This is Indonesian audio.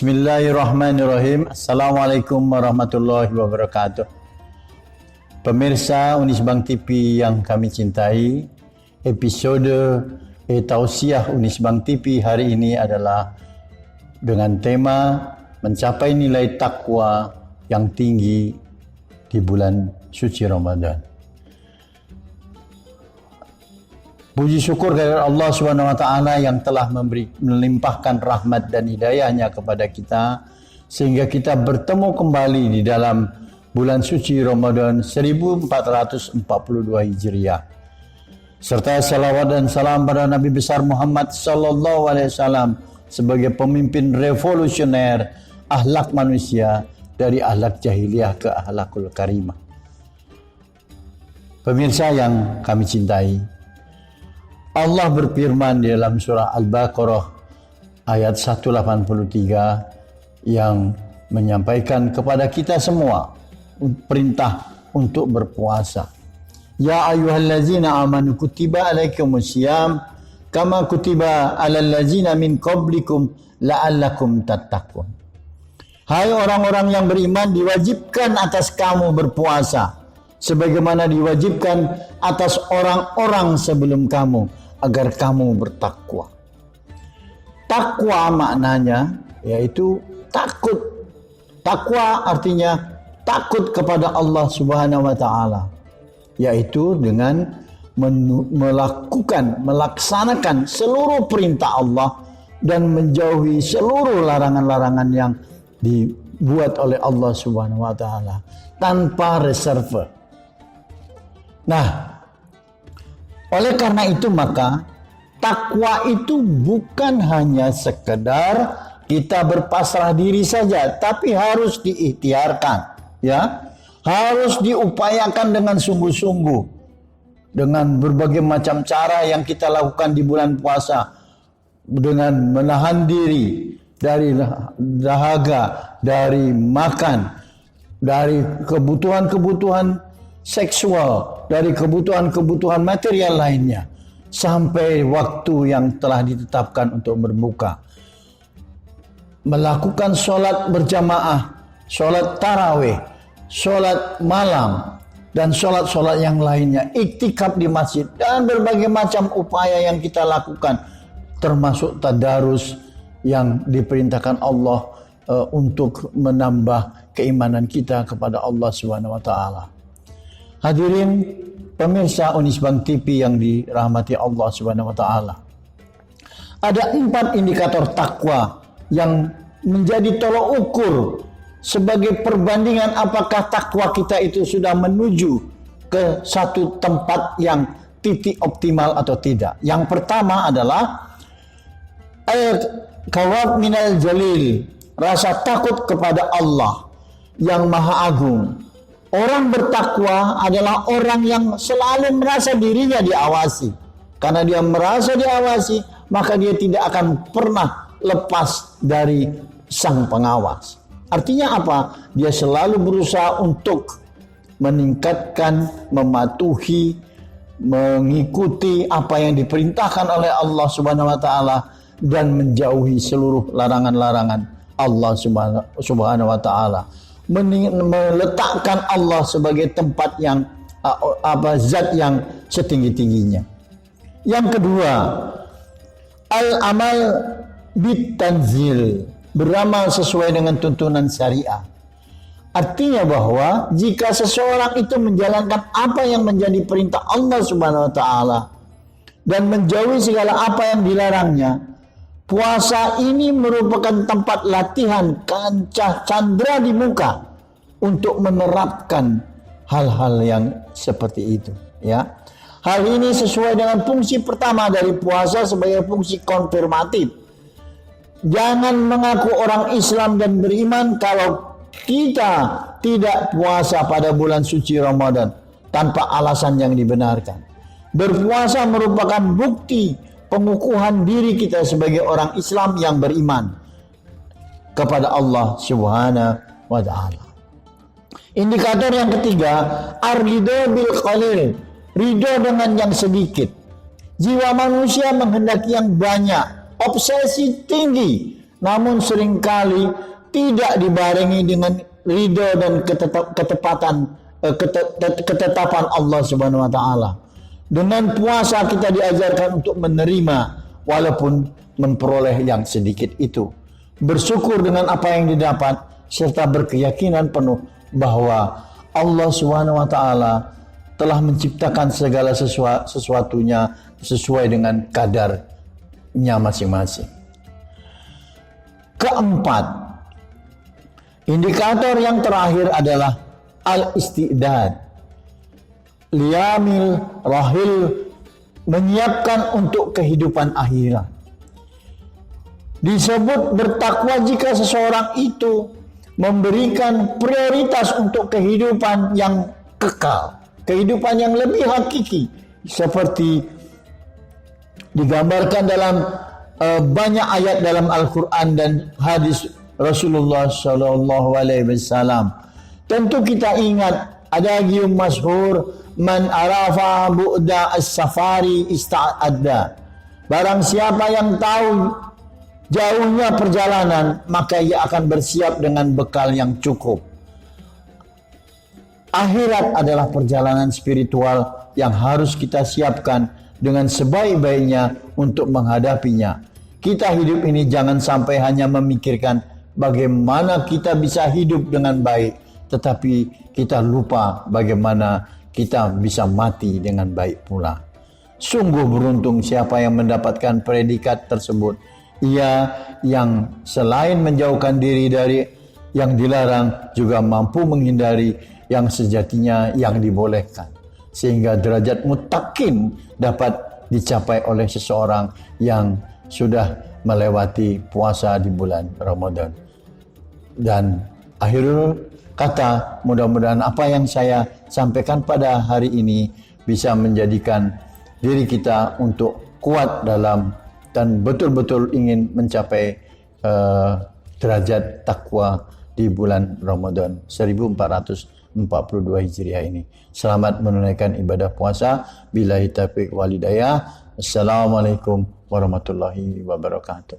Bismillahirrahmanirrahim. Assalamualaikum warahmatullahi wabarakatuh. Pemirsa Unisbank TV yang kami cintai, episode Tausiah Unisbank TV hari ini adalah dengan tema mencapai nilai takwa yang tinggi di bulan suci Ramadan. Puji syukur kepada Allah Subhanahu wa taala yang telah melimpahkan rahmat dan hidayahnya kepada kita sehingga kita bertemu kembali di dalam bulan suci Ramadan 1442 Hijriah. Serta salawat dan salam pada Nabi besar Muhammad sallallahu alaihi wasallam sebagai pemimpin revolusioner akhlak manusia dari akhlak jahiliyah ke akhlakul karimah. Pemirsa yang kami cintai, Allah berfirman di dalam surah Al-Baqarah ayat 183 yang menyampaikan kepada kita semua perintah untuk berpuasa. Ya ayyuhallazina amanu kutiba alaikumusiyam kama kutiba alal ladzina min qablikum la'allakum tattaqun. Hai orang-orang yang beriman, diwajibkan atas kamu berpuasa sebagaimana diwajibkan atas orang-orang sebelum kamu agar kamu bertakwa. Takwa maknanya yaitu takut. Takwa artinya takut kepada Allah Subhanahu wa taala, yaitu dengan melaksanakan seluruh perintah Allah dan menjauhi seluruh larangan-larangan yang dibuat oleh Allah Subhanahu wa taala tanpa reserve. Nah, oleh karena itu maka takwa itu bukan hanya sekedar kita berpasrah diri saja, tapi harus diikhtiarkan, ya. Harus diupayakan dengan sungguh-sungguh dengan berbagai macam cara yang kita lakukan di bulan puasa, dengan menahan diri dari dahaga, dari makan, dari kebutuhan-kebutuhan seksual, dari kebutuhan-kebutuhan material lainnya, sampai waktu yang telah ditetapkan untuk berbuka. Melakukan sholat berjamaah, sholat tarawih, sholat malam, dan sholat-sholat yang lainnya, iktikaf di masjid, dan berbagai macam upaya yang kita lakukan, termasuk tadarus yang diperintahkan Allah untuk menambah keimanan kita kepada Allah Subhanahu wa taala. Hadirin pemirsa Unisbank TV yang dirahmati Allah Subhanahu wa taala. Ada 4 indikator takwa yang menjadi tolok ukur sebagai perbandingan apakah takwa kita itu sudah menuju ke satu tempat yang titik optimal atau tidak. Yang pertama adalah khawf minal jalil, rasa takut kepada Allah yang Maha Agung. Orang bertakwa adalah orang yang selalu merasa dirinya diawasi. Karena dia merasa diawasi, maka dia tidak akan pernah lepas dari sang pengawas. Artinya apa? Dia selalu berusaha untuk meningkatkan, mematuhi, mengikuti apa yang diperintahkan oleh Allah Subhanahu wa taala dan menjauhi seluruh larangan-larangan Allah Subhanahu wa taala. Meletakkan Allah sebagai tempat yang zat yang setinggi-tingginya. Yang kedua, al-amal bitanzil, beramal sesuai dengan tuntunan syariah. Artinya bahwa jika seseorang itu menjalankan apa yang menjadi perintah Allah Subhanahu wa taala dan menjauhi segala apa yang dilarangnya, puasa ini merupakan tempat latihan kancah candra di muka untuk menerapkan hal-hal yang seperti itu, ya. Hal ini sesuai dengan fungsi pertama dari puasa sebagai fungsi konfirmatif. Jangan mengaku orang Islam dan beriman kalau kita tidak puasa pada bulan suci Ramadan tanpa alasan yang dibenarkan. Berpuasa merupakan bukti pengukuhan diri kita sebagai orang Islam yang beriman kepada Allah Subhanahu wa taala. Indikator yang ketiga, ar-ridho bil qalil, ridho dengan yang sedikit. Jiwa manusia menghendaki yang banyak, obsesi tinggi namun seringkali tidak dibarengi dengan ridho dan ketetapan Allah Subhanahu wa taala. Dengan puasa kita diajarkan untuk menerima walaupun memperoleh yang sedikit itu. Bersyukur dengan apa yang didapat serta berkeyakinan penuh bahwa Allah Subhanahu wa taala telah menciptakan segala sesuatunya sesuai dengan kadarnya masing-masing. Keempat, indikator yang terakhir adalah al-istidad. Liyamil rahil, menyiapkan untuk kehidupan akhirat. Disebut bertakwa jika seseorang itu memberikan prioritas untuk kehidupan yang kekal, kehidupan yang lebih hakiki, seperti digambarkan dalam banyak ayat dalam Al-Quran dan hadis Rasulullah Sallallahu Alaihi Wasallam. Tentu kita ingat ada gium masyhur, man arafa bu'da as-safari ista'adda. Barang siapa yang tahu jauhnya perjalanan, maka ia akan bersiap dengan bekal yang cukup. Akhirat adalah perjalanan spiritual yang harus kita siapkan dengan sebaik-baiknya untuk menghadapinya. Kita hidup ini jangan sampai hanya memikirkan bagaimana kita bisa hidup dengan baik, tetapi kita lupa bagaimana kita bisa mati dengan baik pula. Sungguh beruntung siapa yang mendapatkan predikat tersebut. Ia yang selain menjauhkan diri dari yang dilarang, juga mampu menghindari yang sejatinya yang dibolehkan. Sehingga derajat mutakin dapat dicapai oleh seseorang yang sudah melewati puasa di bulan Ramadan. Dan akhirul kata, mudah-mudahan apa yang saya sampaikan pada hari ini bisa menjadikan diri kita untuk kuat dalam dan betul-betul ingin mencapai derajat takwa di bulan Ramadan 1442 Hijriah ini. Selamat menunaikan ibadah puasa. Billahi taufiq wal hidayah. Assalamualaikum warahmatullahi wabarakatuh.